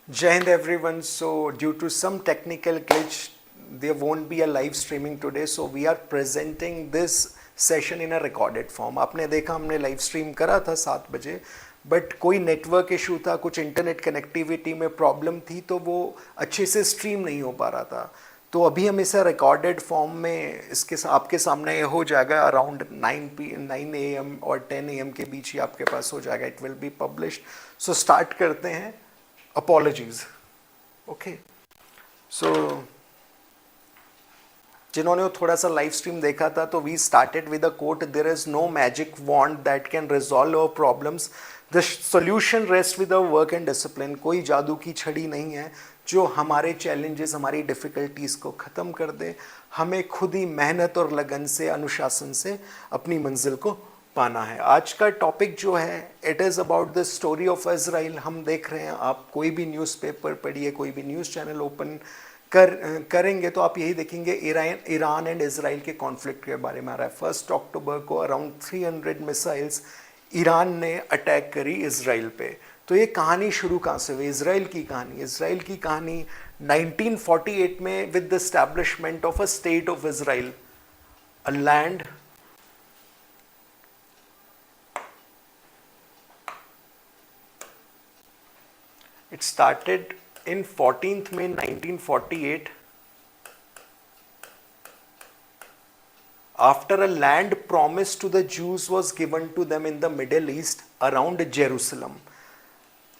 Jai Hind everyone. So due to some technical glitch, there won't be a live streaming today. So we are presenting this session in a recorded form. आपने देखा हमने live stream करा था 7 बजे, but कोई network issue था, कुछ internet connectivity में प्रॉब्लम थी, तो वो अच्छे से स्ट्रीम नहीं हो पा रहा था. तो अभी हम इसे रिकॉर्डेड फॉर्म में इसके आपके सामने ये हो जाएगा अराउंड 9 AM और 10 AM के बीच ही आपके पास हो जाएगा. It will be published. So start करते हैं. Apologies. Okay. So जिन्होंने वो थोड़ा सा लाइव स्ट्रीम देखा था, तो we started with a quote, there is no magic wand that can resolve our problems, the solution rest with our work and discipline. कोई जादू की छड़ी नहीं है जो हमारे चैलेंजेस, हमारी डिफ़िकल्टीज़ को ख़त्म कर दे. हमें खुद ही मेहनत और लगन से, अनुशासन से अपनी मंजिल को पाना है. आज का टॉपिक जो है, it is about the story of Israel. हम देख रहे हैं, आप कोई भी न्यूज़पेपर पढ़िए, कोई भी न्यूज़ चैनल ओपन करेंगे तो आप यही देखेंगे ईरान एंड इज़राइल के कॉन्फ्लिक्ट के बारे में आ रहा है. 1 अक्टूबर को अराउंड 300 मिसाइल्स ईरान ने अटैक करी इज़राइल पे. तो ये कहानी शुरू कहाँ से हुई? इज़राइल की कहानी. इज़राइल की कहानी 1948 में with the establishment of a state of Israel, a land It started in 14th May 1948 after a land promise to the Jews was given to them in the Middle East around Jerusalem.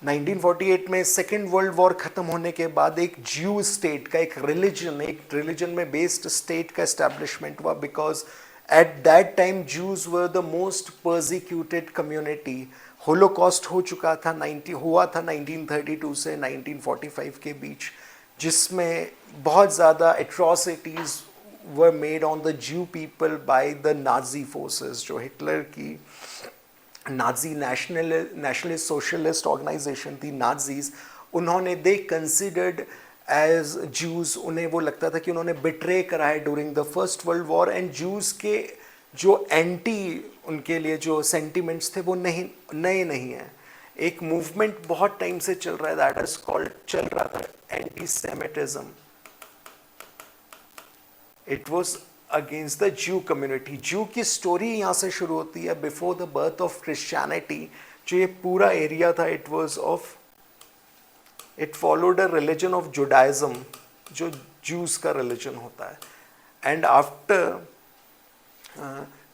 1948 में second world war खत्म होने के बाद एक ज्यू state का, एक religion में बेस्ड स्टेट का एस्टैब्लिशमेंट हुआ, because at that time Jews were the most persecuted community. Holocaust हो चुका था, 1932 से 1945 के बीच, जिसमें बहुत ज़्यादा atrocities were made on the Jew people by the Nazi forces. जो हिटलर की नाजी नेशनलिस्ट सोशलिस्ट ऑर्गेनाइजेशन थी, नाजीज, उन्होंने दे कंसिडर्ड एज जूस, उन्हें वो लगता था कि उन्होंने बिट्रे करा है during the first world war. And juice के जो उनके लिए जो सेंटिमेंट्स थे वो नए नहीं हैं. एक मूवमेंट बहुत टाइम से चल रहा है, दैट इज कॉल्ड, चल रहा था, anti Semitism. It was against the ज्यू कम्युनिटी. ज्यू की स्टोरी यहाँ से शुरू होती है before the birth of Christianity. जो ये पूरा एरिया था, it followed a religion of Judaism, जो जूस का रिलीजन होता है. And after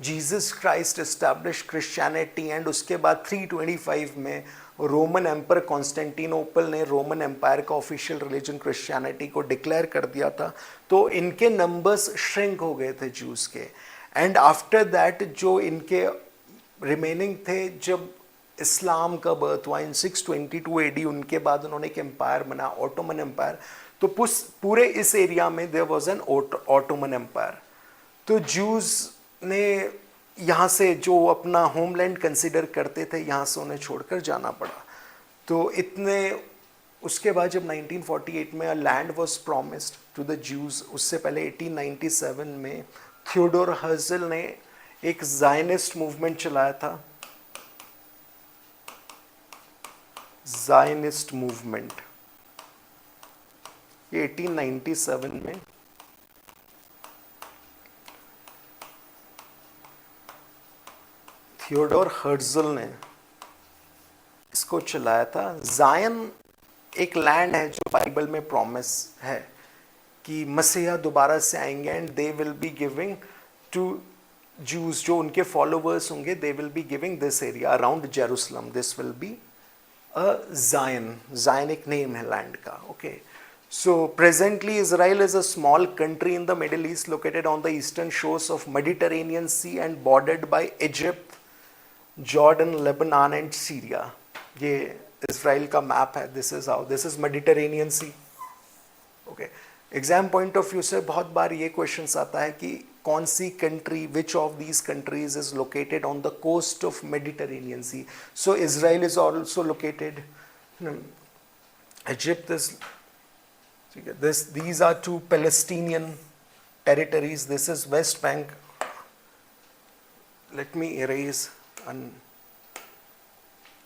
Jesus Christ establish Christianity, and उसके बाद 325 में रोमन एम्पर कॉन्स्टेंटिनोपल ने रोमन एम्पायर का ऑफिशियल रिलीजन क्रिश्चियनिटी को डिक्लेयर कर दिया था. तो इनके नंबर्स श्रिंक हो गए थे जूस के. एंड आफ्टर दैट जो इनके रिमेनिंग थे, जब इस्लाम का बर्थ हुआ इन 622 AD, उनके बाद उन्होंने एक एम्पायर बना, ऑटोमन एम्पायर. तो पूरे इस एरिया में there was an Ottoman Empire. तो जूस ने यहाँ से जो अपना होमलैंड कंसिडर करते थे, यहाँ से उन्हें छोड़कर जाना पड़ा. तो उसके बाद जब 1948 में land was promised to the Jews, उससे पहले 1897 में थियोडोर हर्जल ने एक ज़ायनिस्ट मूवमेंट चलाया था. ज़ायनिस्ट मूवमेंट ये 1897 में थियोडोर हर्जल ने इसको चलाया था. जायन एक लैंड है जो बाइबल में प्रॉमिस है कि मसीहा दोबारा से आएंगे, and they will be giving to Jews, जो उनके फॉलोवर्स होंगे, they will be giving this area around Jerusalem. This will be a Zion एक नेम है लैंड का. Okay. So presently Israel is a small country in the Middle East located on the eastern shores of Mediterranean Sea and bordered by Egypt, Jordan, Lebanon and Syria. ये Israel का map है. This is Mediterranean sea. Okay. Exam point of view से बहुत बार ये questions आता है कि कौन सी country, which of these countries is located on the coast of Mediterranean sea. So Israel is also located, Egypt is, these are two Palestinian territories. This is West Bank. Let me erase.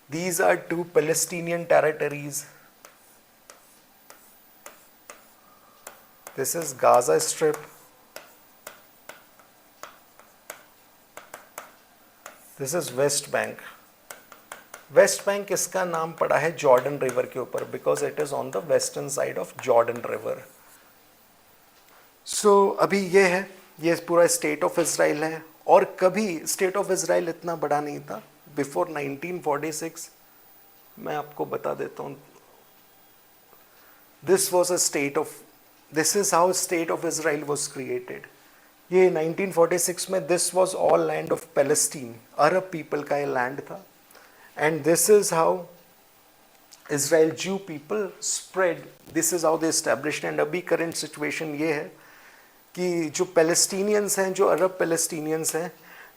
These are two Palestinian territories. This is Gaza strip, this is West Bank. West Bank इसका नाम पड़ा है Jordan river के ऊपर because it is on the western side of Jordan river. So अभी ये पूरा state of Israel है, और कभी स्टेट ऑफ इज़राइल इतना बड़ा नहीं था बिफोर 1946। मैं आपको बता देता हूँ, this was a state of, this is how state of Israel was created. ये 1946 में this was all land of Palestine, Arab people का ये लैंड था, and this is how Israel Jew people spread, this is how they established। And अभी current situation ये है कि जो पैलेस्टीनियंस हैं, जो अरब पैलेस्टीनियंस हैं,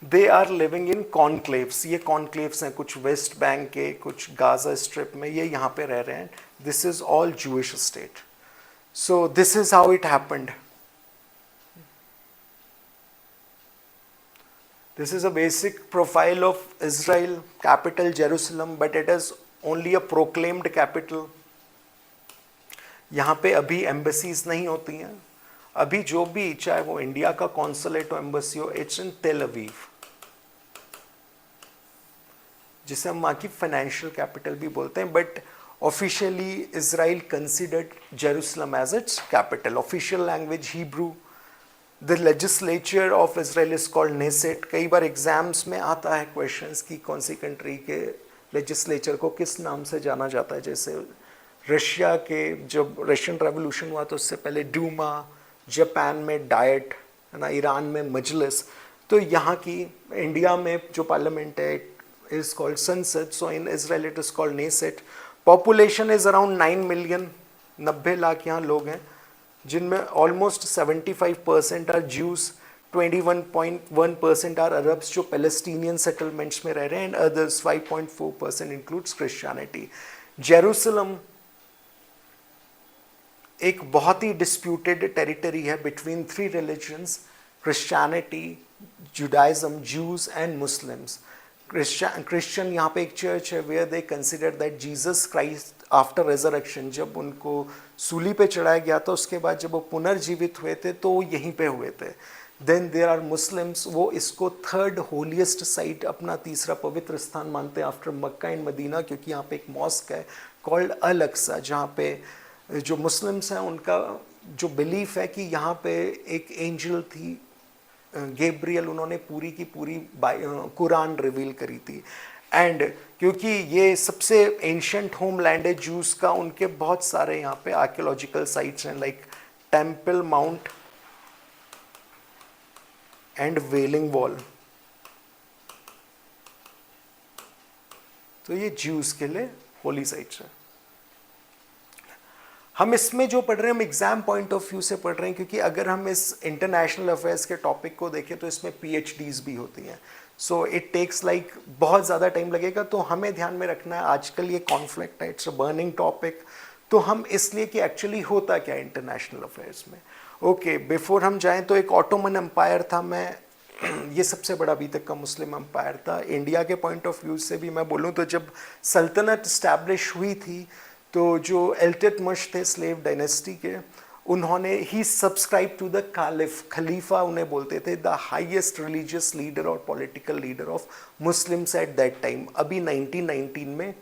they are living in conclaves. ये कॉन्क्लेव्स हैं, कुछ वेस्ट बैंक के, कुछ गाजा स्ट्रिप में, ये यहाँ पे रह रहे हैं। This is all Jewish state. So this is how it happened. This is a basic profile of Israel, capital Jerusalem, but it is only a proclaimed capital। यहाँ पे अभी एम्बेसीज नहीं होती हैं। अभी जो भी, चाहे वो इंडिया का कॉन्सुलेट हो, एम्बेसी हो, इट्स इन तेल अवीव, जिसे हम वहाँ की फाइनेंशियल कैपिटल भी बोलते हैं। But officially Israel considered Jerusalem as its capital. Official language Hebrew. The legislature of Israel is called Knesset. कई बार एग्जाम्स में आता है क्वेश्चंस कि कौन सी कंट्री के लेजिस्लेचर को किस नाम से जाना जाता है। जैसे रशिया के, जब रशियन रेवोल्यूशन हुआ तो उससे पहले डूमा, जापान में डाइट, है ना, ईरान में मजलिस। तो यहाँ की, इंडिया में जो पार्लियामेंट है is called Sansad. So in Israel it is called Knesset. Population is around 9 million, 90 lakh यहाँ लोग हैं, जिनमें almost 75% are Jews, 21.1% are Arabs जो पैलेस्टीनियन सेटलमेंट्स में रह रहे हैं, and others 5.4% includes Christianity. Jerusalem एक बहुत ही डिस्प्यूटेड टेरिटरी है between 3 religions, Christianity, Judaism, Jews and Muslims. Christian यहाँ पे एक चर्च है where they consider that Jesus Christ after resurrection, जब उनको सूली पे चढ़ाया गया था, उसके बाद जब वो पुनर्जीवित हुए थे तो वो यहीं पे हुए थे। देन देयर आर मुस्लिम्स, वो इसको 3rd होलीएस्ट साइट, अपना तीसरा पवित्र स्थान मानते हैं आफ्टर मक्का एंड मदीना, क्योंकि यहाँ पे एक मॉस्क है कॉल्ड अल अक्सा, जहाँ पे जो मुस्लिम्स हैं उनका जो बिलीफ है कि यहाँ पे एक एंजल थी गैब्रियल, उन्होंने पूरी की पूरी कुरान रिवील करी थी। एंड क्योंकि ये सबसे एंशंट होमलैंड है जूस का, उनके बहुत सारे यहाँ पे आर्कियोलॉजिकल साइट्स हैं, like Temple Mount and Wailing Wall. तो ये ज्यूस के लिए होली साइट्स हैं। हम इसमें जो पढ़ रहे हैं हम एग्जाम पॉइंट ऑफ व्यू से पढ़ रहे हैं, क्योंकि अगर हम इस इंटरनेशनल अफेयर्स के टॉपिक को देखें तो इसमें PhDs भी होती हैं। सो इट टेक्स लाइक बहुत ज़्यादा टाइम लगेगा। तो हमें ध्यान में रखना है आजकल ये कॉन्फ्लिक्ट है, इट्स अ बर्निंग टॉपिक। तो हम इसलिए कि एक्चुअली होता क्या है इंटरनेशनल अफेयर्स में। ओके, बिफोर हम जाएं तो एक ऑटोमन एम्पायर था, मैं ये सबसे बड़ा अभी तक का मुस्लिम एम्पायर था। इंडिया के पॉइंट ऑफ व्यू से भी मैं बोलूँ तो जब सल्तनत स्टैब्लिश हुई थी तो जो इल्तुतमिश थे स्लेव डायनेस्टी के, उन्होंने ही सब्सक्राइब टू द कालिफ, खलीफा उन्हें बोलते थे, द हाईएस्ट रिलीजियस लीडर और political leader of Muslims at that time. अभी 1919 में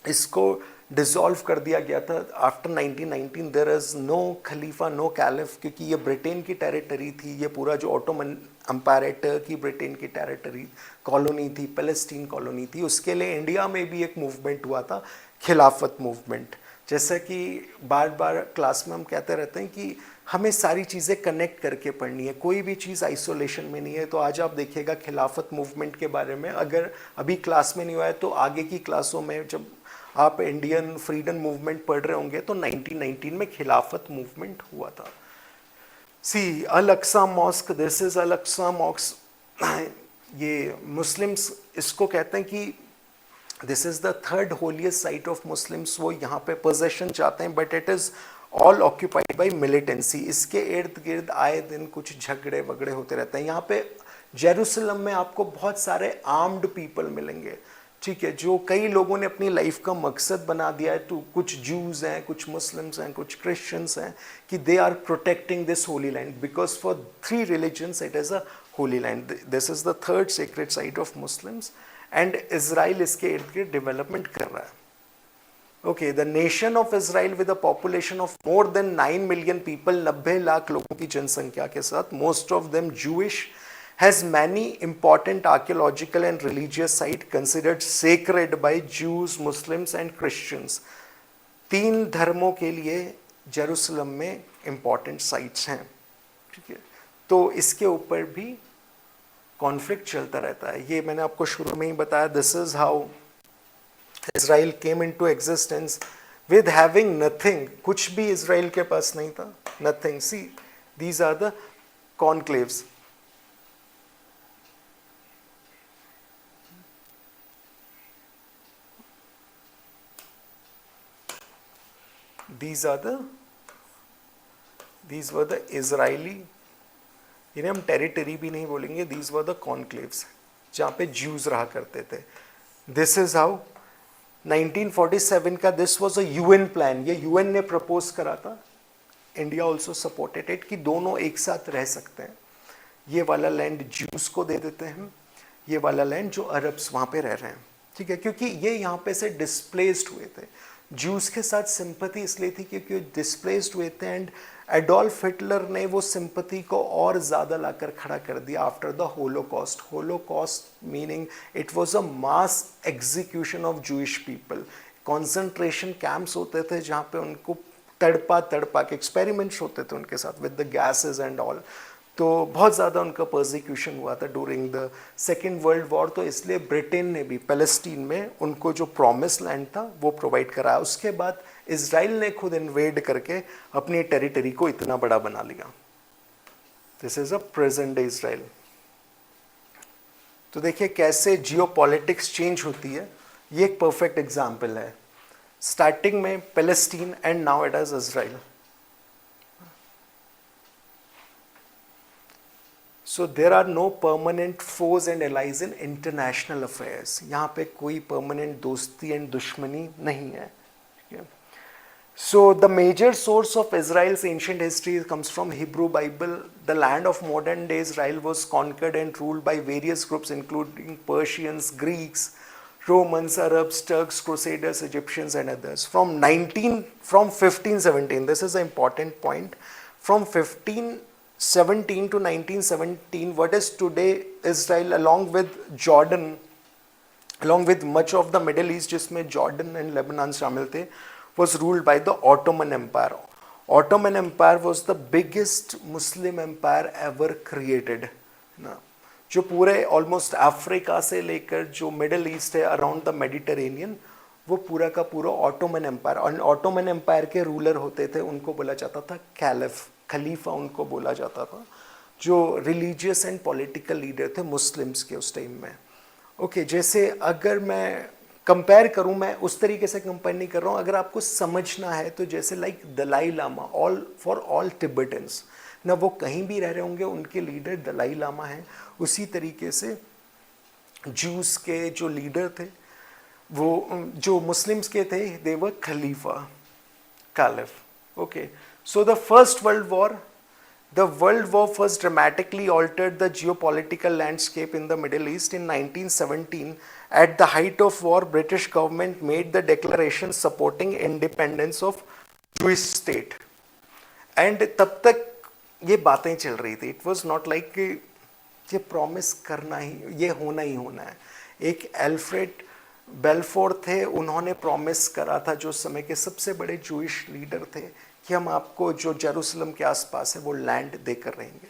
इसको डिसॉल्व कर दिया गया था। आफ्टर 1919 देयर इज नो खलीफा, नो कैलिफ, क्योंकि ये ब्रिटेन की टेरिटरी थी। ये पूरा जो ऑटोमन एम्पायर है, टर्की ब्रिटेन की टेरिटरी कॉलोनी थी, पैलेस्टीन कॉलोनी थी। उसके लिए इंडिया में भी एक मूवमेंट हुआ था, खिलाफत मूवमेंट। जैसा कि बार बार क्लास में हम कहते रहते हैं कि हमें सारी चीज़ें कनेक्ट करके पढ़नी है, कोई भी चीज़ आइसोलेशन में नहीं है। तो आज आप देखिएगा खिलाफत मूवमेंट के बारे में, अगर अभी क्लास में नहीं हुआ है तो आगे की क्लासों में जब आप इंडियन फ्रीडम मूवमेंट पढ़ रहे होंगे तो 1919 में खिलाफत मूवमेंट हुआ था। See Al Aqsa mosque, this is Al Aqsa mosque. ये मुस्लिम्स इसको कहते हैं कि this is the 3rd holiest site of Muslims. वो यहाँ पे पोजेशन चाहते हैं, but it is all occupied by militancy. इसके इर्द गिर्द आए दिन कुछ झगड़े वगड़े होते रहते हैं। यहाँ पे जेरूसलम में आपको बहुत सारे आर्म्ड पीपल मिलेंगे, ठीक है, जो कई लोगों ने अपनी लाइफ का मकसद बना दिया है, तो कुछ जूस हैं, कुछ मुस्लिम्स हैं, कुछ क्रिश्चियंस हैं, कि they are protecting this holy land because for 3 religions it is a holy land. This is the third sacred site of Muslims and Israel इसके इर्द गिर्द डेवलपमेंट कर रहा है. Okay, the nation of Israel with a population of more than 9 million people, 90 lakh लोगों की जनसंख्या के साथ, most of them Jewish, has many important archaeological and religious sites considered sacred by Jews, Muslims and Christians. 3 धर्मों के लिए Jerusalem में important sites हैं. ठीक है, तो इसके ऊपर भी कॉन्फ्लिक्ट चलता रहता है. ये मैंने आपको शुरू में ही बताया. This is how Israel came into existence with having nothing. कुछ भी इज़राइल के पास नहीं था. Nothing. See, these are the conclaves. These were the Israeli, इन्हें हम टेरिटरी भी नहीं बोलेंगे. These were the conclaves जहाँ पे ज्यूज रहा करते थे. This is how 1947 का this was a UN plan. ये यूएन ने प्रपोज करा था. इंडिया ऑल्सो सपोर्टेड इट कि दोनों एक साथ रह सकते हैं. ये वाला लैंड ज्यूस को दे देते हैं, ये वाला लैंड जो अरब्स वहाँ पे रह रहे हैं. ठीक है, क्योंकि ये यहाँ पे से डिस्प्लेस्ड हुए थे. ज्यूस के साथ सिंपैथी इसलिए थी क्योंकि डिस्प्लेस्ड हुए थे एंड एडोल्फ हिटलर ने वो सिंपैथी को और ज़्यादा लाकर खड़ा कर दिया after the Holocaust. Holocaust meaning it was a mass execution of Jewish people. Concentration camps होते थे जहाँ पे उनको तड़पा तड़पा के एक्सपेरिमेंट्स होते थे उनके साथ with the gases and all. तो बहुत ज़्यादा उनका परसिक्यूशन हुआ था during the second world war. तो इसलिए ब्रिटेन ने भी पैलेस्टीन में उनको जो प्रॉमिस लैंड था वो प्रोवाइड कराया. उसके बाद इज़राइल ने खुद इन्वेड करके अपनी टेरिटरी को इतना बड़ा बना लिया. This is a present day Israel. तो देखिए कैसे जियोपॉलिटिक्स चेंज होती है. ये एक परफेक्ट एग्जाम्पल है. स्टार्टिंग में Palestine and now it is Israel. So there are no permanent foes and allies in international affairs. यहाँ पे कोई permanent दोस्ती and दुश्मनी नहीं है. So the major source of Israel's ancient history comes from Hebrew Bible. The land of modern day Israel was conquered and ruled by various groups including Persians, Greeks, Romans, Arabs, Turks, Crusaders, Egyptians and others. From 1517, this is an important point, from 1517 to 1917, what is today Israel along with Jordan, along with much of the Middle East जिसमें Jordan and Lebanon शामिल थे, was ruled by the Ottoman Empire. Ottoman Empire was the biggest Muslim empire ever created. ना जो पूरे almost Africa से लेकर जो middle east है अराउंड द मेडिटेरेनियन, वो पूरा का पूरा ऑटोमन एम्पायर. और ऑटोमन एम्पायर के रूलर होते थे, उनको बोला जाता था कैलिफ, खलीफा उनको बोला जाता था, जो रिलीजियस एंड पॉलिटिकल लीडर थे मुस्लिम्स के उस टाइम में. ओके, जैसे अगर मैं कंपेयर करूं, मैं उस तरीके से कंपेयर नहीं कर रहा हूं. अगर आपको समझना है तो जैसे like Dalai Lama, all for all Tibetans ना, वो कहीं भी रह रहे होंगे, उनके लीडर दलाई लामा हैं. उसी तरीके से जूस के जो लीडर थे, वो जो मुस्लिम्स के थे, दे वर खलीफा, caliph. Okay, so the first world war, the world war first dramatically altered the geopolitical landscape in the Middle East in 1917. At the height of war, British government made the declaration supporting independence of Jewish state. And तब तक ये बातें चल रही थी. It was not like कि ये promise करना ही, ये होना ही होना है. एक एल्फ्रेड बेलफोर थे, उन्होंने प्रॉमिस करा था, जो समय के सबसे बड़े जूइश लीडर थे, कि हम आपको जो जेरूसलम के आसपास है वो लैंड देकर रहेंगे.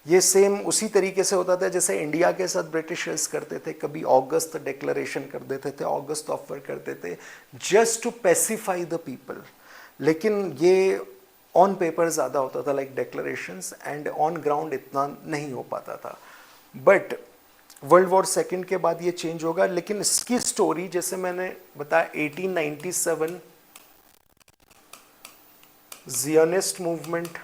ये सेम उसी तरीके से होता था जैसे इंडिया के साथ ब्रिटिशर्स करते थे. कभी अगस्त डिक्लेरेशन कर देते थे, अगस्त ऑफर करते थे just to pacify the people. लेकिन ये ऑन पेपर ज़्यादा होता था like declarations, and on ground इतना नहीं हो पाता था. बट वर्ल्ड वॉर सेकेंड के बाद ये चेंज होगा. लेकिन इसकी स्टोरी जैसे मैंने बताया, 1897 Zionist movement,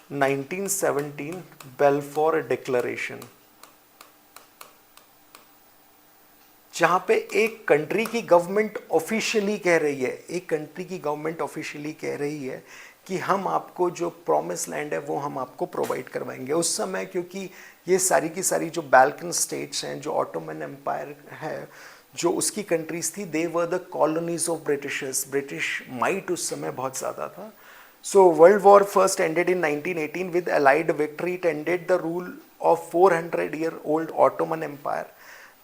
1917 बेल्फोर डिक्लेरेशन, जहां पे एक कंट्री की गवर्नमेंट ऑफिशियली कह रही है, एक कंट्री की गवर्नमेंट ऑफिशियली कह रही है कि हम आपको जो प्रॉमिस लैंड है वो हम आपको प्रोवाइड करवाएंगे। उस समय क्योंकि ये सारी की सारी जो बाल्कन स्टेट्स हैं, जो ऑटोमन एम्पायर है, जो उसकी कंट्रीज थी, they were the colonies of Britishers. British might उस समय बहुत ज़्यादा था। So world war first ended in 1918 with allied victory. It ended the rule of 400-year-old Ottoman empire.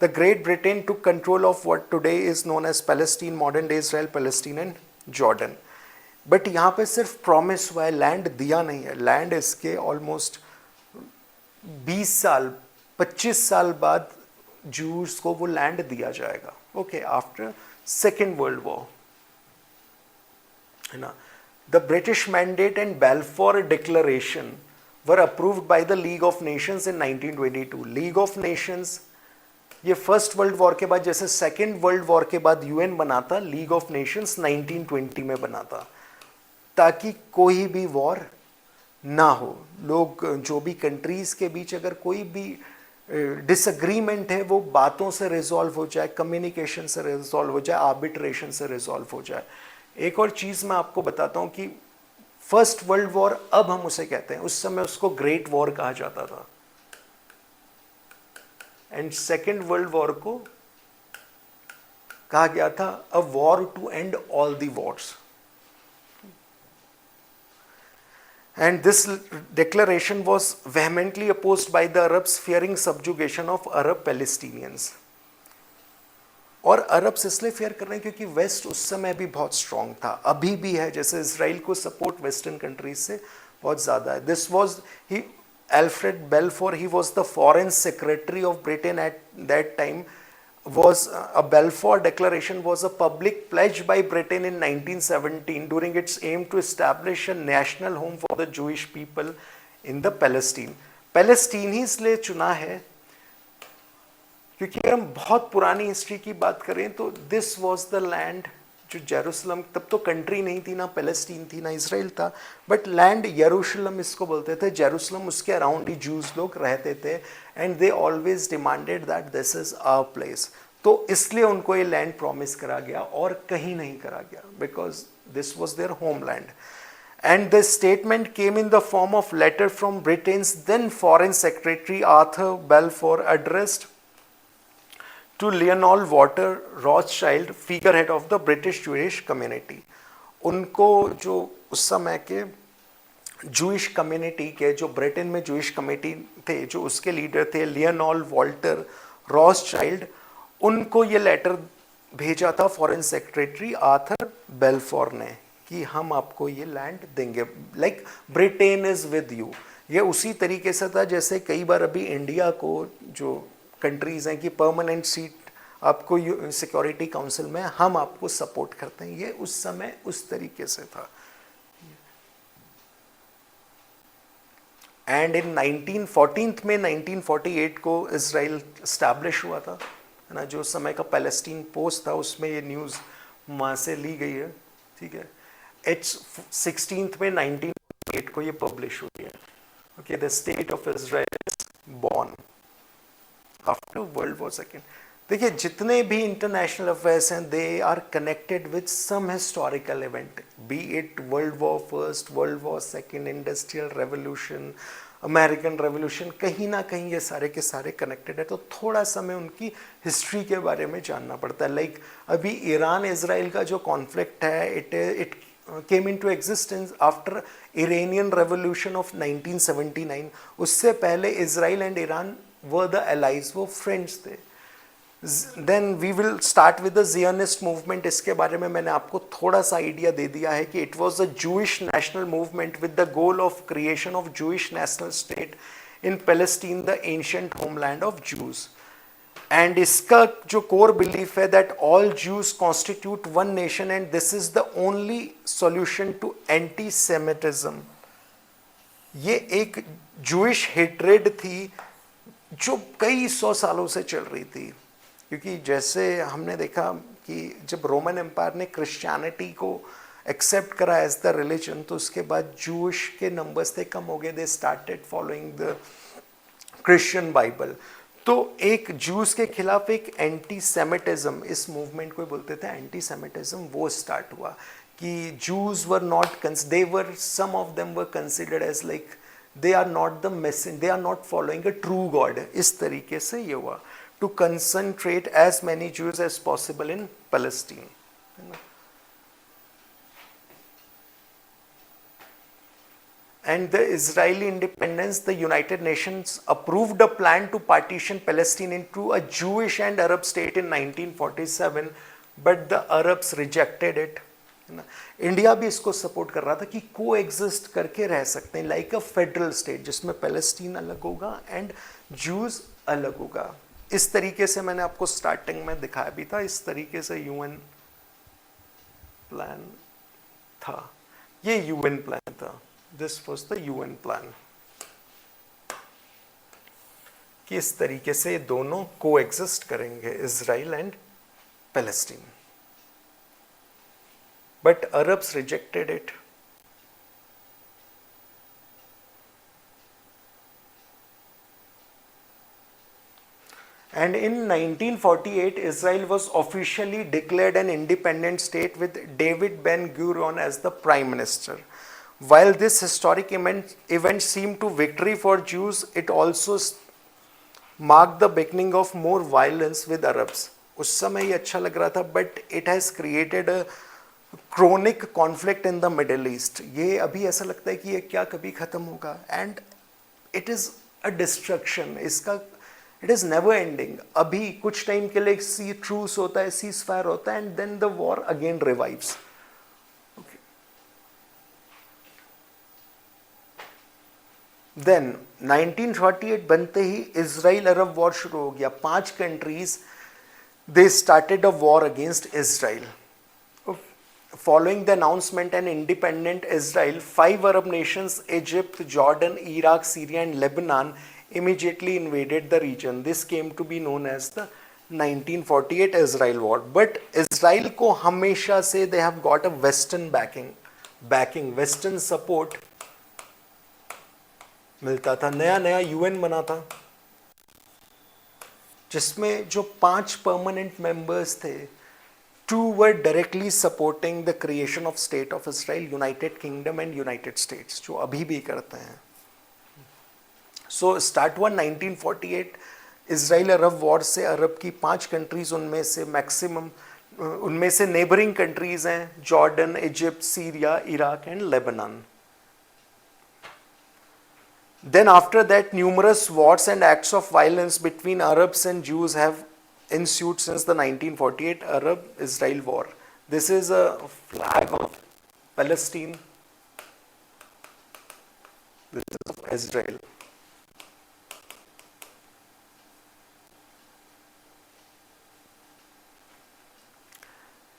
The Great Britain took control of what today is known as Palestine, modern day Israel, Palestine and Jordan. But यहाँ पे सिर्फ promise हुआ है, land दिया नहीं है। Land इसके almost 20 साल 25 साल बाद जूस को वो लैंड दिया जाएगा। Okay, after second world war, है ना। The British mandate and Balfour declaration were approved by the league of Nations in 1922। League of Nations ये फर्स्ट वर्ल्ड वॉर के बाद, जैसे सेकेंड वर्ल्ड वॉर के बाद यूएन बना था, लीग ऑफ नेशंस 1920 में बना था, ताकि कोई भी वॉर ना हो। लोग जो भी कंट्रीज के बीच अगर कोई भी डिसएग्रीमेंट है वो बातों से रिजॉल्व हो जाए, कम्युनिकेशन से रिजॉल्व हो जाए, आर्बिट्रेशन से रिजॉल्व हो जाए। एक और चीज़ मैं आपको बताता हूँ कि फर्स्ट वर्ल्ड वॉर अब हम उसे कहते हैं, उस समय उसको ग्रेट वॉर कहा जाता था। एंड सेकेंड वर्ल्ड वॉर को कहा गया था a war to end all the wars. And this declaration was vehemently opposed by the Arabs, fearing subjugation of Arab Palestinians. और अरब्स इसलिए फेयर कर रहे हैं क्योंकि वेस्ट उस समय भी बहुत स्ट्रांग था, अभी भी है। जैसे इसराइल को सपोर्ट वेस्टर्न कंट्रीज से बहुत ज़्यादा है। This was he Alfred Balfour, he was the foreign secretary of Britain at that time. Was a Balfour Declaration was a public pledge by Britain in 1917 during its aim to establish a national home for the Jewish people in the Palestine. Palestine ही इसलिए चुना है क्योंकि अगर हम बहुत पुरानी history की बात करें तो दिस was the land, जो जेरूसलम, तब तो कंट्री नहीं थी, ना पैलेस्टीन थी ना इसराइल था, बट लैंड यरूशलम इसको बोलते थे। जेरूसलम, उसके अराउंड ही जूस लोग रहते थे and they always demanded that this is our place. तो इसलिए उनको ये लैंड प्रॉमिस करा गया और कहीं नहीं करा गया, because this was their homeland. And the statement came in the form of letter from Britain's then foreign secretary Arthur Balfour addressed to Leonold Walter Rothschild, figurehead of the British Jewish community. उनको जो उस समय के Jewish community के, जो Britain में Jewish community थे, जो उसके लीडर थे लियोनोल्ड वॉल्टर रॉथशाइल्ड, उनको ये लेटर भेजा था फॉरेन सेक्रेटरी आर्थर बेल्फोर ने कि हम आपको ये लैंड देंगे, like Britain is with you. ये उसी तरीके से था जैसे कई बार अभी इंडिया को जो कंट्रीज हैं कि परमानेंट सीट आपको सिक्योरिटी काउंसिल में, हम आपको सपोर्ट करते हैं, ये उस समय उस तरीके से था। एंड इन 1914 में 1948 को इसराइल स्टैब्लिश हुआ था, है ना। जो समय का पैलेस्टीन पोस्ट था उसमें ये न्यूज़ वहाँ से ली गई है, ठीक है। 16 में 1948 को ये पब्लिश हुई है। Okay, the state of Israel is born after World War second. देखिए, जितने भी इंटरनेशनल अफेयर्स हैं they are connected with some historical event, be it World war first, world War second, Industrial Revolution, American Revolution, कहीं ना कहीं ये सारे के सारे कनेक्टेड है। तो थोड़ा सा हमें उनकी हिस्ट्री के बारे में जानना पड़ता है। लाइक अभी ईरान इसराइल का जो कॉन्फ्लिक्ट है, it came into existence after Iranian Revolution of 1979. उससे पहले Israel and Iran were the allies, वो friends थे। Then we will start with the Zionist movement। इसके बारे में मैंने आपको थोड़ा सा आइडिया दे दिया है कि it was a Jewish national movement with the goal of creation of Jewish national state in Palestine, the ancient homeland of Jews। And इसका जो कोर बिलीफ है that all Jews constitute one nation and this is the only solution to antisemitism. ये एक Jewish hatred थी जो कई सौ सालों से चल रही थी, क्योंकि जैसे हमने देखा कि जब रोमन एम्पायर ने क्रिश्चियनिटी को एक्सेप्ट करा एज द रिलीजन, तो उसके बाद जूश के नंबर्स थे कम हो गए, they started following the Christian Bible. तो एक जूस के खिलाफ एक एंटी सेमिटिज्म, इस मूवमेंट को बोलते थे एंटी सेमिटिज्म, वो स्टार्ट हुआ कि Jews were not, they were, some of them were considered as like they are not the message, they are not following a true god. इस तरीके से ये हुआ to concentrate as many Jews as possible in Palestine, है ना। And the Israeli independence, the United Nations approved a plan to partition Palestine into a Jewish and Arab state in 1947, but the Arabs rejected it. India भी इसको support कर रहा था कि को exist करके रह सकते हैं लाइक अ फेडरल स्टेट, जिसमें पैलेस्टीन अलग होगा एंड जूज अलग होगा। इस तरीके से मैंने आपको स्टार्टिंग में दिखाया भी था, इस तरीके से यूएन प्लान था, ये यूएन प्लान था, this was the UN plan, कि इस तरीके से दोनों को एग्जिस्ट करेंगे, Israel and Palestine, but Arabs rejected it. And in 1948, Israel was officially declared an independent state with David Ben-Gurion as the prime minister. While this historic event seemed to victory for Jews, it also marked the beginning of more violence with Arabs. उस समय ये अच्छा लग रहा था, but it has created a chronic conflict in the Middle East. ये अभी ऐसा लगता है कि ये क्या कभी खत्म होगा, and it is a destruction. इसका इट इज़ नेवर एंडिंग। अभी कुछ टाइम के लिए सी ट्रूस होता है, सीज फायर होता है, and then the war again revives. Then 1948 बनते ही इजराइल अरब वॉर शुरू हो गया। 5 countries they started a war against Israel. Following the announcement and independent Israel, 5 Arab nations, Egypt, Jordan, Iraq, Syria and Lebanon, immediately invaded the region. This came to be known as the 1948 Israel War. But Israel को हमेशा से they have got a Western backing, Western support मिलता था। नया नया UN बना था, जिसमें जो 5 परमानेंट मेंबर्स थे, 2 were directly supporting the creation of State of Israel, United Kingdom and United States, जो अभी भी करते हैं। So start हुआ 1948 इसराइल अरब वॉर से। अरब की 5 कंट्रीज, उनमें से मैक्सिमम, उनमें से नेबरिंग कंट्रीज हैं Jordan, Egypt, Syria, Iraq and Lebanon. Then after that, numerous wars and acts of violence between Arabs and Jews have ensued since the 1948 Arab-Israel war. This is a flag of Palestine. This is of Israel.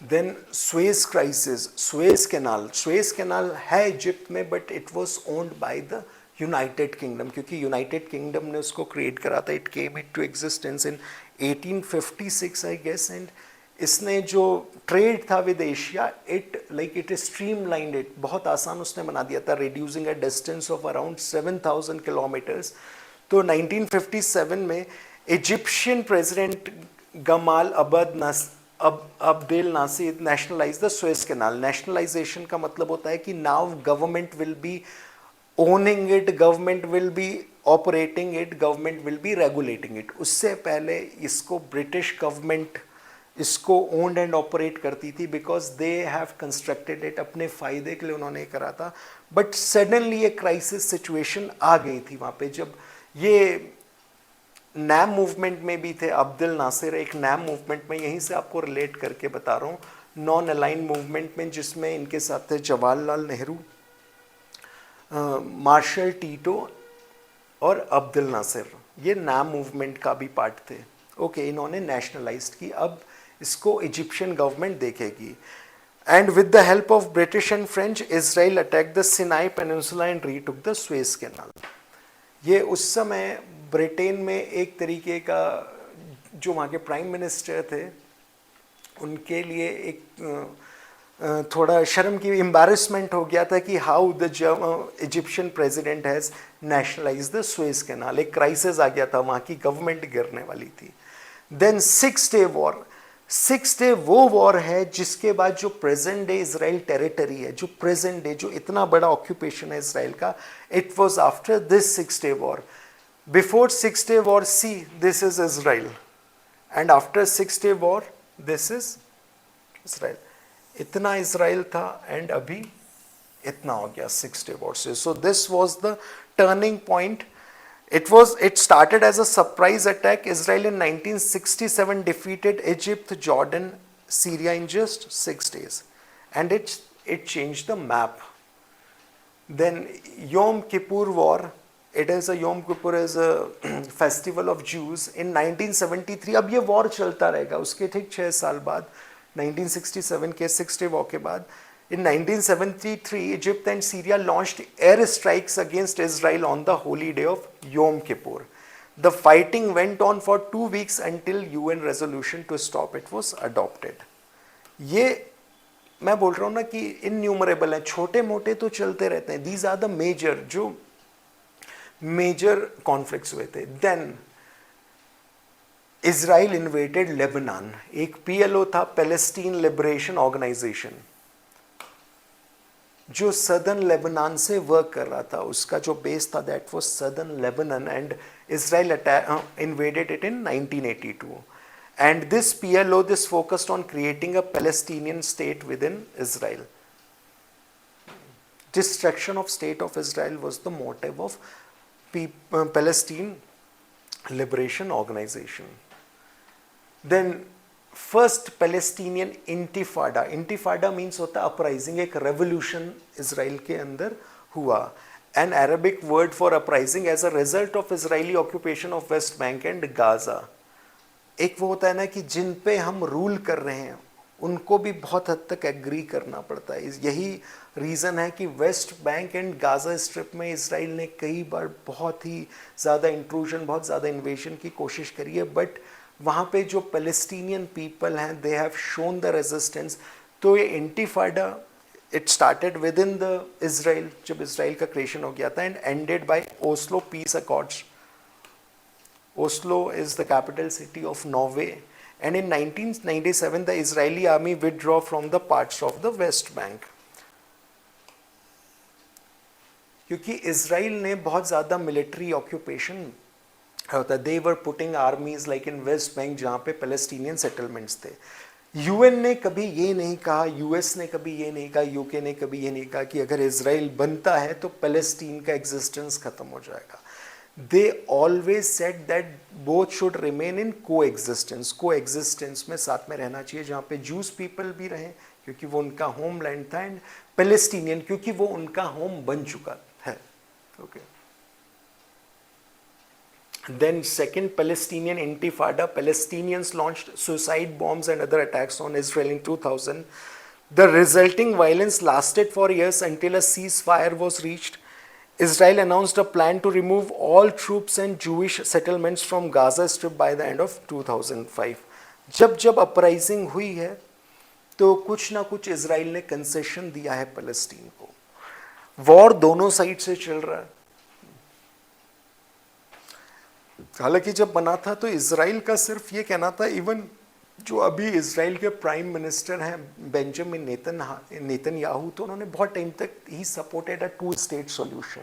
Then Suez crisis, Suez Canal है इजिप्ट में, but it was owned by the United Kingdom, क्योंकि United Kingdom ने उसको create करा था। It came it to existence in 1856 I guess, and इसने जो ट्रेड था with Asia, it streamlined it, बहुत आसान उसने बना दिया था, reducing a distance of around 7,000 kilometres. तो 1957 में Egyptian president Gamal Abdel Nasser nationalise the Suez Canal. Nationalisation का मतलब होता है कि now government will be owning it, government will be operating it, government will be regulating it. उससे पहले इसको ब्रिटिश गवर्नमेंट इसको owned and operate करती थी, because they have constructed it, अपने फ़ायदे के लिए उन्होंने करा था। बट सडनली ये क्राइसिस सिचुएशन आ गई थी वहाँ पे, जब ये नैम मूवमेंट में भी थे अब्दुल नासिर, एक नैम मूवमेंट में, यहीं से आपको रिलेट करके बता रहा हूँ, नॉन अलाइन मूवमेंट में, जिसमें इनके साथ थे जवाहरलाल नेहरू, मार्शल टीटो और अब्दुल नासिर। ये नैम मूवमेंट का भी पार्ट थे। ओके, इन्होंने नेशनलाइज की, अब इसको इजिप्शियन गवर्नमेंट देखेगी। And with the help of British and French, Israel attack the Sinai peninsula and retook the Suez canal. ये उस समय ब्रिटेन में एक तरीके का, जो वहाँ के प्राइम मिनिस्टर थे, उनके लिए एक थोड़ा शर्म की एम्बैरेसमेंट हो गया था कि how the Egyptian president has nationalise the Suez Canal. एक क्राइसिस आ गया था, वहाँ की गवर्नमेंट गिरने वाली थी। Then 6 day war. 6 डे वो वॉर है जिसके बाद जो प्रेजेंट डे इसराइल टेरिटरी है, जो प्रेजेंट डे जो इतना बड़ा ऑक्यूपेशन है इसराइल का, it was after this 6 day war. Before 6 day war see this is Israel, and after 6 day war this is Israel. इतना इसराइल था एंड अभी इतना हो गया 6 डे वॉर से। So this was the turning point. It started as a surprise attack. Israel in 1967 defeated Egypt, Jordan, Syria in just 6 days, and it changed the map. Then Yom Kippur War. Yom Kippur is a festival of Jews in 1973. अब ये war चलता रहेगा, उसके ठीक 6 साल बाद 1967 के 6 day war के बाद in 1973 Egypt and Syria launched air strikes against Israel on the holy day of Yom Kippur. The fighting went on for 2 weeks until UN resolution to stop it was adopted. ये मैं बोल रहा हूँ ना कि innumerable है, छोटे मोटे तो चलते रहते हैं. These are the major जो मेजर कॉन्फ्लिक्ट्स हुए थे. Then Israel invaded Lebanon. एक पीएलओ था, पैलेस्टीन लिबरेशन ऑर्गेनाइजेशन, जो सदर्न लेबनान से वर्क कर रहा था. उसका जो बेस था that was southern Lebanon, and Israel invaded it in 1982. And this PLO, this focused on creating a Palestinian state within Israel. Destruction of state of Israel was the motive of Palestine Liberation Organization. Then first Palestinian Intifada. Intifada means होता uprising, एक revolution Israel के अंदर हुआ. An Arabic word for uprising as a result of Israeli occupation of West Bank and Gaza. एक वो होता है ना कि जिन पे हम रूल कर रहे हैं उनको भी बहुत हद तक एग्री करना पड़ता है. यही रीज़न है कि West Bank and Gaza strip में इसराइल ने कई बार बहुत ही ज़्यादा इंट्रूजन, बहुत ज़्यादा इन्वेजन की कोशिश करी है, बट वहाँ पे जो पैलेस्टीनियन पीपल हैं they have shown the resistance. तो ये intifada it started with in the Israel, जब इसराइल का क्रिएशन हो गया था, and ended by Oslo peace accords. Oslo is the capital city of Norway, and in 1997 the Israeli army withdrew from the parts of the West Bank. क्योंकि Israel ने बहुत ज़्यादा military occupation होता, they were putting armies like in West Bank जहाँ पे Palestinian settlements थे. UN ने कभी ये नहीं कहा, यूएस ने कभी ये नहीं कहा, यूके ने कभी ये नहीं कहा कि अगर इसराइल बनता है तो पैलेस्टीन का एग्जिस्टेंस खत्म हो जाएगा. They always said that both should remain in coexistence. Coexistence में साथ में रहना चाहिए, जहाँ पे Jews people भी रहें क्योंकि वो उनका होमलैंड था, एंड पैलेस्टीनियन क्योंकि वो उनका होम बन चुका है. Okay. Then second Palestinian Intifada. Palestinians launched suicide bombs and other attacks on Israel in 2000. The resulting violence lasted for years until a ceasefire was reached. Israel announced a plan to remove all troops and Jewish settlements from Gaza Strip by the end of 2005. जब uprising हुई है तो कुछ ना कुछ Israel ने concession दिया है पैलेस्टीन को. वॉर दोनों साइड से चल रहा है. हालांकि जब बना था तो इसराइल का सिर्फ ये कहना था, इवन जो अभी इसराइल के प्राइम मिनिस्टर हैं बेंजामिन नेतन्याहू, तो उन्होंने बहुत टाइम तक he supported a 2 state solution.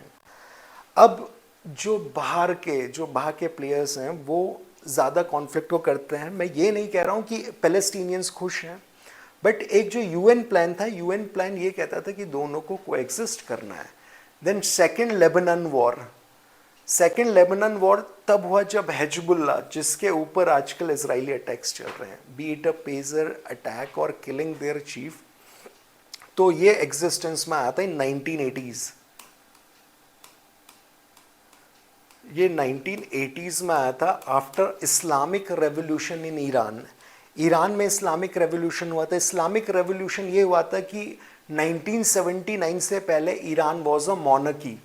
अब जो बाहर के प्लेयर्स हैं वो ज़्यादा कॉन्फ्लिक्ट को करते हैं. मैं ये नहीं कह रहा हूँ कि पैलेस्टीनियंस खुश हैं, बट एक जो यूएन प्लान था, यूएन प्लान ये कहता था कि दोनों को कोएग्जिस्ट करना है. देन सेकेंड लेबनान वॉर तब हुआ जब हिजबुल्ला, जिसके ऊपर आजकल इजरायली अटैक्स चल रहे हैं, B it a pager attack और किलिंग देयर चीफ, तो ये एग्जिस्टेंस में आया था इन 1980s. ये 1980s में आया था after Islamic revolution in Iran. Iran में इस्लामिक रेवोल्यूशन हुआ था. इस्लामिक रेवोल्यूशन ये हुआ था कि 1979 से पहले Iran was a monarchy.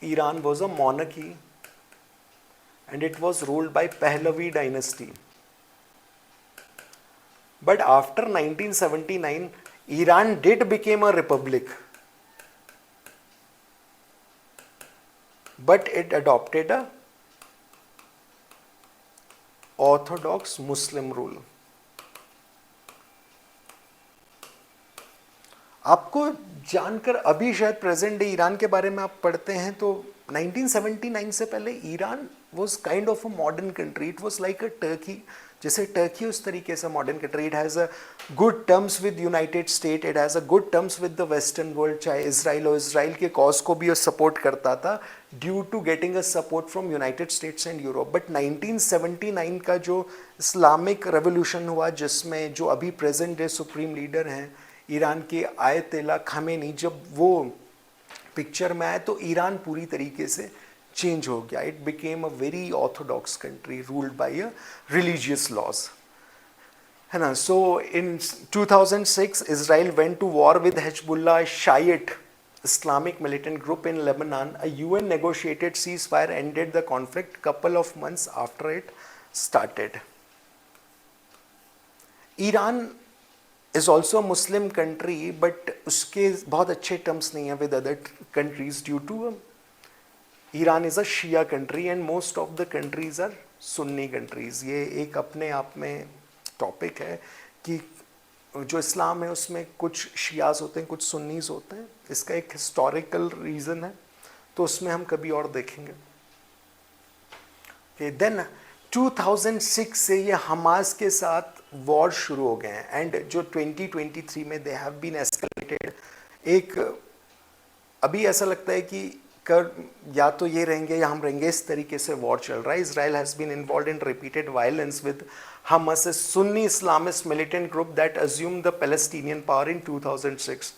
Iran was a monarchy and it was ruled by Pahlavi dynasty. But after 1979, Iran did become a republic, but it adopted a orthodox Muslim rule. आपको जानकर अभी शायद प्रेजेंट डे ईरान के बारे में आप पढ़ते हैं तो 1979 से पहले Iran was kind of a modern country. It was like a Turkey. जैसे टर्की उस तरीके से modern country. It has a good terms with United State, it has a good terms with the western world. चाहे Israel हो, Israel के cause को भी support करता था due to getting a support from United States and Europe. But 1979 का जो Islamic revolution हुआ, जिसमें जो अभी प्रेजेंट डे सुप्रीम लीडर हैं ईरान के आयतुल्ला खामेनी, जब वो पिक्चर में आए तो ईरान पूरी तरीके से चेंज हो गया. It became a very orthodox country ruled by a religious laws, है ना. सो इन 2006 Israel went to war with Hezbollah, a Shiite Islamic militant group in Lebanon. A UN negotiated ceasefire ended the conflict couple of months after it started. Iran is also a Muslim country, but उसके बहुत अच्छे terms नहीं हैं with other countries due to Iran is a Shia country and most of the countries are Sunni countries. ये एक अपने आप में टॉपिक है कि जो इस्लाम है उसमें कुछ शियाज होते हैं, कुछ सुन्नीज होते हैं. इसका एक हिस्टोरिकल रीज़न है, तो उसमें हम कभी और देखेंगे. देन 2006 से ये हमास के साथ वॉर शुरू हो गए हैं एंड जो 2023 में दे हैव बीन एस्केलेटेड. एक अभी ऐसा लगता है कि या तो ये रहेंगे या हम रहेंगे, इस तरीके से वॉर चल रहा है. Israel has been involved in repeated violence with Hamas, a Sunni Islamist militant group that assumed the Palestinian power in 2006.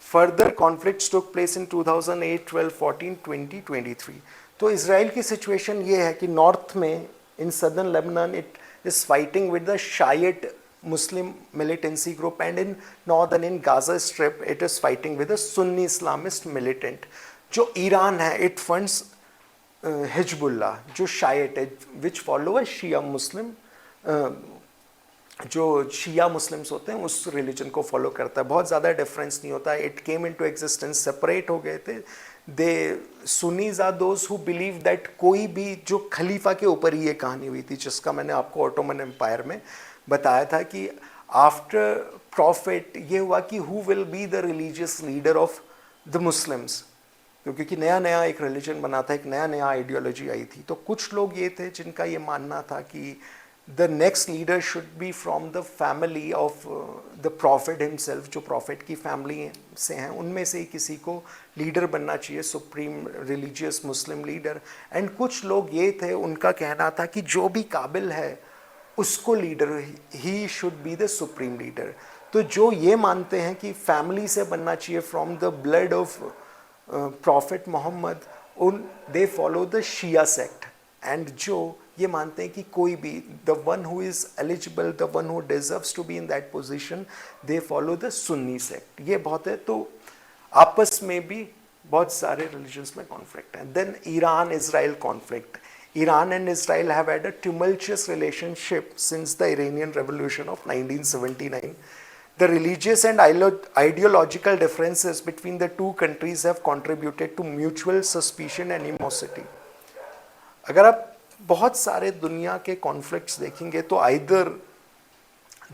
Further conflicts took place in 2008, 12, 14, 20, 23. तो इसराइल की सिचुएशन ये है कि नॉर्थ में in southern Lebanon it is fighting with the शाइट Muslim militancy group, and in northern in Gaza Strip it is fighting with a Sunni Islamist militant. जो Iran है it funds Hezbollah जो शाइट है, विच follow a शिया मुस्लिम, जो शिया Muslims होते हैं उस religion को follow करता है. बहुत ज़्यादा डिफरेंस नहीं होता है. It came into existence, separate हो गए थे. They Sunnis are those who believe that कोई भी, जो खलीफा के ऊपर ही ये कहानी हुई थी जिसका मैंने आपको ऑटोमन एम्पायर में बताया था कि आफ्टर प्रॉफिट ये हुआ कि who will be the religious leader of the Muslims, क्योंकि नया नया एक रिलीजन बना था, एक नया नया आइडियोलॉजी आई थी. तो कुछ लोग ये थे जिनका ये मानना था कि the next leader should be from the family of the profit himself, जो प्रॉफिट की फैमिली से हैं उनमें से ही किसी को लीडर बनना चाहिए, supreme religious Muslim leader. And कुछ लोग ये थे, उनका कहना था कि जो भी काबिल है उसको leader, he should be the supreme leader. तो जो ये मानते हैं कि फैमिली से बनना चाहिए, from the blood of prophet Muhammad, उन they follow the Shia sect. And जो ये मानते हैं कि कोई भी, the one who is eligible, the one who deserves to be in that position, they follow the Sunni sect. ये बहुत है. तो आपस में भी बहुत सारे रिलीजन्स में कॉन्फ्लिक्ट है. Then Iran Israel conflict. Iran and Israel have had a tumultuous relationship since the Iranian Revolution of 1979. The religious and ideological differences between the two countries have contributed to mutual suspicion and animosity. अगर आप बहुत सारे दुनिया के conflicts देखेंगे तो either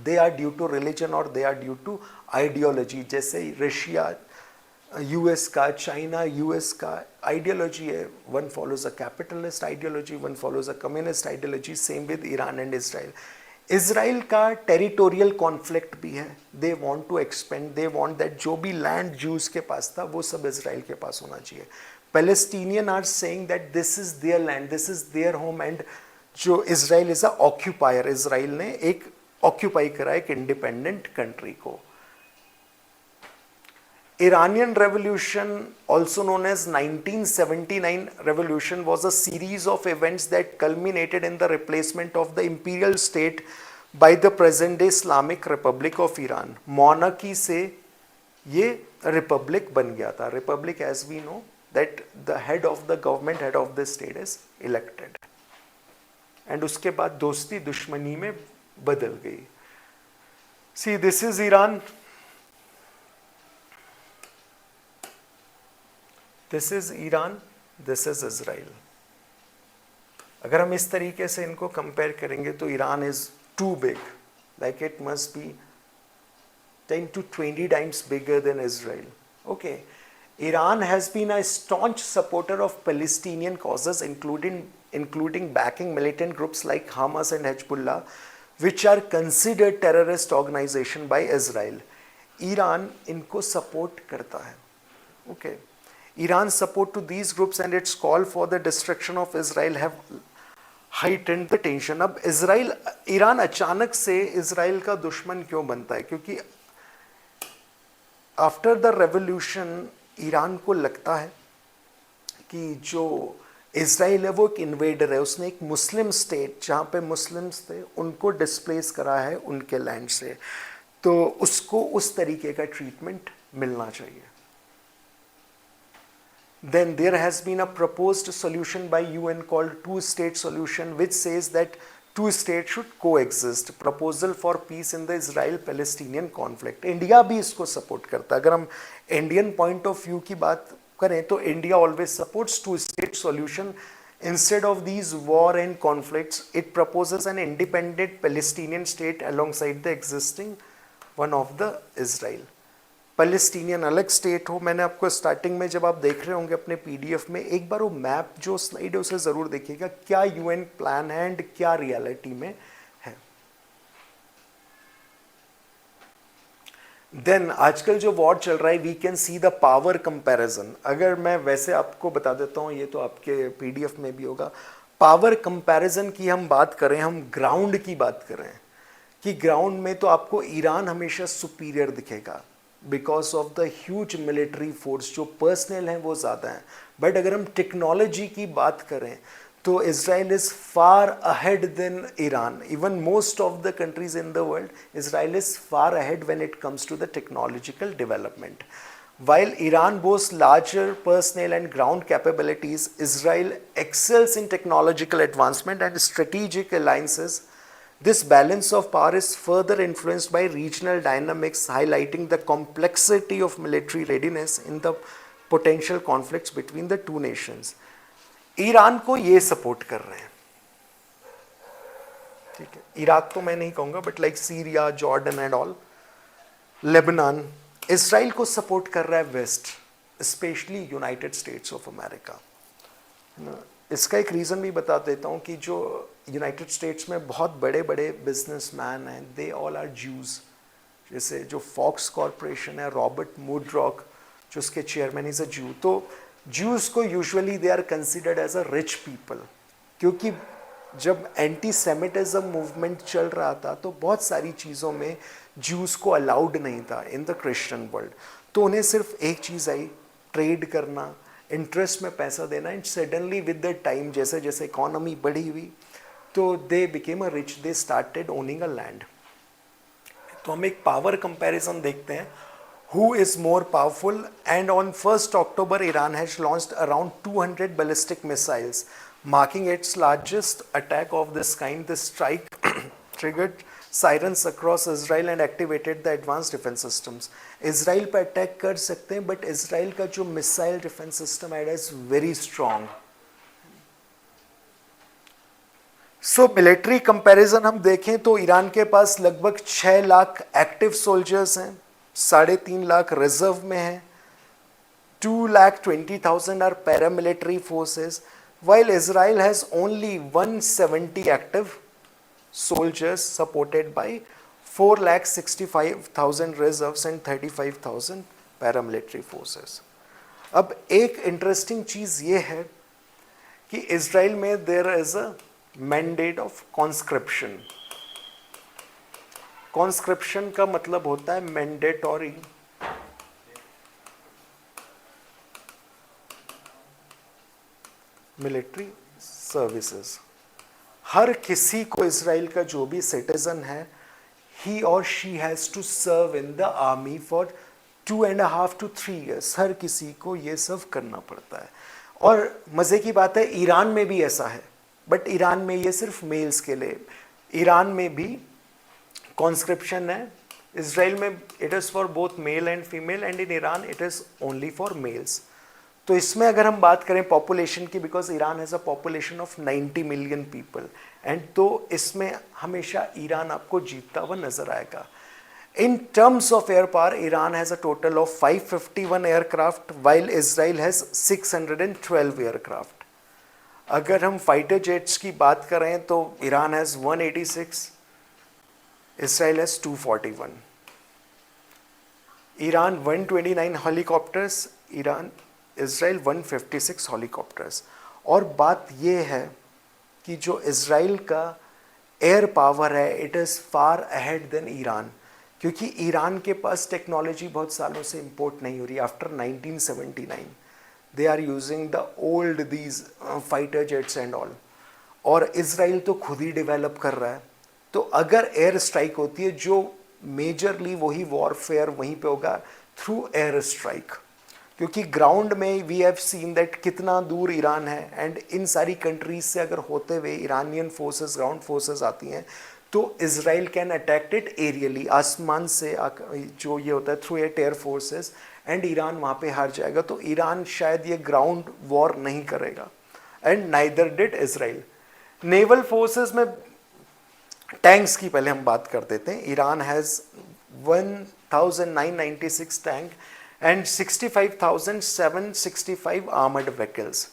they are due to religion or they are due to ideology. जैसे Russia US का, चाइना यूएस का आइडियोलॉजी है. One follows a capitalist ideology, one follows a communist ideology. Same with Iran and Israel. Israel का territorial conflict भी है. They want to expand, they want that जो भी land Jews के पास था वो सब इसराइल के पास होना चाहिए. Palestinian are saying that this is their land, this is their home. And जो Israel is a occupier, Israel ने एक ऑक्यूपाई करा एक इंडिपेंडेंट कंट्री को. Iranian Revolution, also known as 1979 Revolution, was a series of events that culminated in the replacement of the imperial state by the present-day Islamic Republic of Iran. Monarchy से ये republic बन गया था. Republic, as we know, that the head of the government, head of the state is elected. And उसके बाद दोस्ती दुश्मनी में बदल गई. See, this is Iran, this is Iran, this is Israel. अगर हम इस तरीके से इनको कंपेयर करेंगे तो Iran is too big, like it must be 10 to 20 times bigger than Israel. Okay, Iran has been a staunch supporter of Palestinian causes, including backing militant groups like Hamas and Hezbollah, which are considered terrorist organization by Israel. Iran इनको support करता है. Okay, Iran's support to these groups and its call for the destruction of Israel have heightened the tension. अब Iran अचानक से Israel का दुश्मन क्यों बनता है? क्योंकि आफ्टर द रेवोल्यूशन ईरान को लगता है कि जो इजराइल है वो एक इन्वेडर है, उसने एक मुस्लिम स्टेट जहाँ पे मुस्लिम्स थे उनको डिस्प्लेस करा है उनके लैंड से, तो उसको उस तरीके का ट्रीटमेंट मिलना चाहिए. Then there has been a proposed solution by UN called two-state solution, which says that two states should coexist. Proposal for peace in the Israel-Palestinian conflict. India भी इसको सपोर्ट करता है. अगर हम इंडियन पॉइंट ऑफ व्यू की बात करें तो India always supports two-state solution. Instead of these war and conflicts, it proposes an independent Palestinian state alongside the existing one of the Israel. Palestinian अलग स्टेट हो. मैंने आपको स्टार्टिंग में जब आप देख रहे होंगे अपने पीडीएफ में एक बार वो मैप जो स्लाइड है उसे ज़रूर देखिएगा, क्या यूएन प्लान है एंड क्या रियलिटी में है. देन आजकल जो वॉर चल रहा है, we can see the power comparison. अगर मैं वैसे आपको बता देता हूँ, ये तो आपके पीडीएफ में भी होगा. पावर कंपैरिजन की हम बात करें, हम ग्राउंड की बात करें कि ग्राउंड में तो आपको ईरान हमेशा सुपीरियर दिखेगा because of the huge military force. जो पर्सनल हैं वो ज़्यादा हैं. बट अगर हम टेक्नोलॉजी की बात करें तो Israel is far ahead than Iran. Even most of the countries in the world, Israel is far ahead when it comes to the technological development. While Iran boasts larger personnel and ground capabilities, Israel excels in technological advancement and strategic alliances. This balance of power is further influenced by regional dynamics, highlighting the complexity of military readiness in the potential conflicts between the two nations. Iran को ये support कर रहे हैं, ठीक है. Iraq तो मैं नहीं कहूँगा, but like Syria, Jordan and all, Lebanon, Israel को सपोर्ट कर रहा है west, specially United States of America. इसका एक रीज़न भी बता देता हूँ कि जो यूनाइटेड स्टेट्स में बहुत बड़े बड़े बिजनेसमैन हैं, दे ऑल आर ज्यूज़. जैसे जो फॉक्स कॉरपोरेशन है, रॉबर्ट मुडरॉक जो उसके चेयरमैन इज़ अ ज्यू. तो ज्यूज़ को usually they are considered as a rich people, क्योंकि जब एंटी सेमिटिज्म मूवमेंट चल रहा था तो बहुत सारी चीज़ों में ज्यूज़ को अलाउड नहीं था इन द क्रिश्चियन वर्ल्ड. तो उन्हें सिर्फ एक चीज़ आई, ट्रेड करना, इंटरेस्ट में पैसा देना. And suddenly with the time जैसे जैसे इकोनॉमी बढ़ी हुई तो they became a rich, they started owning a land. तो हम एक पावर कंपैरिजन देखते हैं, who is more powerful. And on 1 October Iran has launched around 200 ballistic missiles, marking its largest attack of this kind. This strike triggered sirens across Israel and activated the advanced defense systems. Israel पर attack कर सकते हैं, but Israel का जो missile defence system है is very strong. So military comparison हम देखें तो ईरान के पास लगभग 6 लाख एक्टिव सोल्जर्स हैं, 3.5 लाख रिजर्व में हैं, 2,20,000 are paramilitary forces, while Israel has only 170 active soldiers supported by 4,65,000 reserves and 35,000 paramilitary forces. अब एक इंटरेस्टिंग चीज़ ये है कि इजराइल में there is a mandate of conscription. Conscription का मतलब होता है मैंडेटरी मिलिट्री सर्विसेज. हर किसी को इजराइल का जो भी सिटीजन है, he or she has to serve in the army for 2.5 to 3 years. हर किसी को ये सर्व करना पड़ता है. और मज़े की बात है ईरान में भी ऐसा है, बट ईरान में ये सिर्फ मेल्स के लिए. ईरान में भी कॉन्स्क्रिप्शन है इसराइल में it is for both male and female, and in Iran it is only for mails. तो इसमें अगर हम बात करें पॉपुलेशन की, because Iran has a population of 90 million people, and तो इसमें हमेशा ईरान आपको जीतता हुआ नजर आएगा। In terms of air power, Iran has a total of 551 aircraft, while Israel has 612 aircraft. अगर हम फाइटर जेट्स की बात करें तो Iran has 186, Israel has 241, Iran 129 helicopters, Israel 156 helicopters. और बात ये है कि जो इसराइल का एयर पावर है, it is far ahead than Iran, क्योंकि ईरान के पास टेक्नोलॉजी बहुत सालों से इंपोर्ट नहीं हो रही। After 1979 they are using the old these fighter jets and all, और इसराइल तो खुद ही डेवलप कर रहा है। तो अगर एयर स्ट्राइक होती है, जो मेजरली वही वॉरफेयर वहीं पे होगा थ्रू एयर स्ट्राइक, क्योंकि ग्राउंड में वी हैव सीन दैट कितना दूर ईरान है, एंड इन सारी कंट्रीज से अगर होते हुए ईरानियन फोर्सेस, ग्राउंड फोर्सेस आती हैं, तो Israel can attack it aerially, आसमान से जो ये होता है through at air forces, and Iran वहाँ पे हार जाएगा। तो ईरान शायद ये ग्राउंड वॉर नहीं करेगा, and neither did Israel. Naval forces में टैंक्स की पहले हम बात कर देते हैं। Iran has 1996 tank and 65,765 armored vehicles,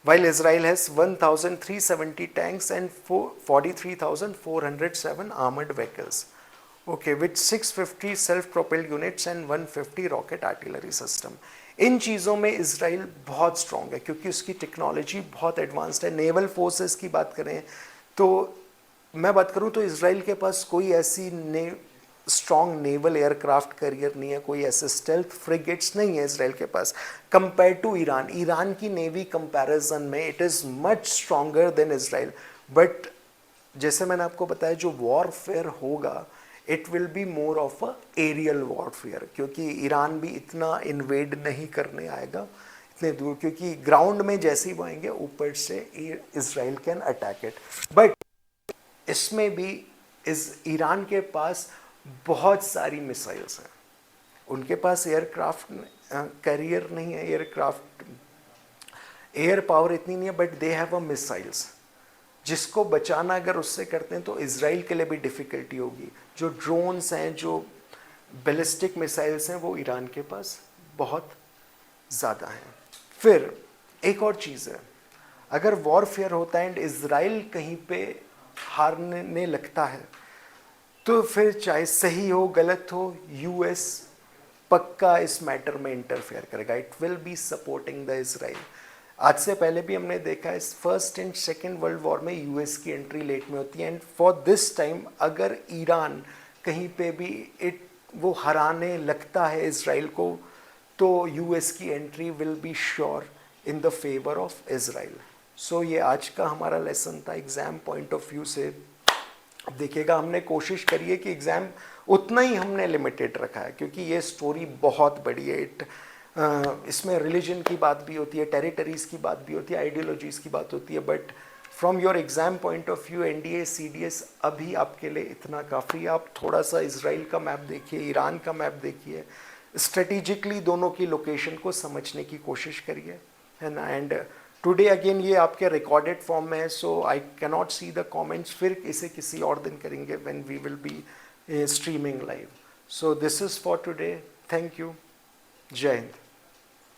while Israel has 1,370 tanks and 43,407 armored vehicles, okay, with 650 self-propelled units and 150 rocket artillery system. इन चीज़ों में इसराइल बहुत स्ट्रॉन्ग है, क्योंकि उसकी टेक्नोलॉजी बहुत एडवांस्ड है। नेवल फोर्सेस की बात करें तो मैं बात करूं तो इसराइल के पास कोई ऐसी स्ट्रॉन्ग नेवल एयरक्राफ्ट करियर नहीं है, कोई ऐसे स्टेल्थ फ्रिगेट्स नहीं है इसराइल के पास कंपेयर टू ईरान। ईरान की नेवी कंपैरिजन में it is much stronger than Israel, but जैसे मैंने आपको बताया जो वॉरफेयर होगा it will be more of a aerial warfare, क्योंकि ईरान भी इतना इन्वेड नहीं करने आएगा इतने दूर, क्योंकि ग्राउंड में जैसे ही वो आएंगे ऊपर से Israel can attack it. But इसमें भी इस ईरान के पास बहुत सारी मिसाइल्स हैं, उनके पास एयरक्राफ्ट कैरियर नहीं है, एयरक्राफ्ट एयर पावर इतनी नहीं है, but they have a missiles, जिसको बचाना अगर उससे करते हैं तो इसराइल के लिए भी डिफ़िकल्टी होगी। जो ड्रोन्स हैं, जो बैलिस्टिक मिसाइल्स हैं, वो ईरान के पास बहुत ज़्यादा हैं। फिर एक और चीज़ है, अगर वॉरफेयर होता है एंड इसराइल कहीं पे हारने लगता है, तो फिर चाहे सही हो गलत हो, यूएस पक्का इस मैटर में इंटरफेयर करेगा, it will be supporting the Israel. आज से पहले भी हमने देखा है first and second world war में यूएस की एंट्री लेट में होती है, एंड फॉर दिस टाइम अगर ईरान कहीं पे भी वो हराने लगता है इसराइल को, तो यूएस की entry will be sure in the favour of Israel. So ये आज का हमारा लेसन था एग्ज़ाम पॉइंट ऑफ व्यू से। अब देखिएगा, हमने कोशिश करी है कि एग्ज़ाम उतना ही हमने लिमिटेड रखा है, क्योंकि ये स्टोरी बहुत बड़ी है। इसमें रिलीजन की बात भी होती है, टेरिटरीज़ की बात भी होती है, आइडियोलॉजीज़ की बात होती है, but from your exam point of view NDA CDS अभी आपके लिए इतना काफ़ी है। आप थोड़ा सा इसराइल का मैप देखिए, ईरान का मैप देखिए, स्ट्रेटिजिकली दोनों की लोकेशन को समझने की कोशिश करिए, है ना। एंड टुडे अगेन ये आपके रिकॉर्डेड फॉर्म में है, so I cannot see the comments, फिर इसे किसी और दिन करेंगे when we will be streaming live. So this is for today, thank you, जय हिंद।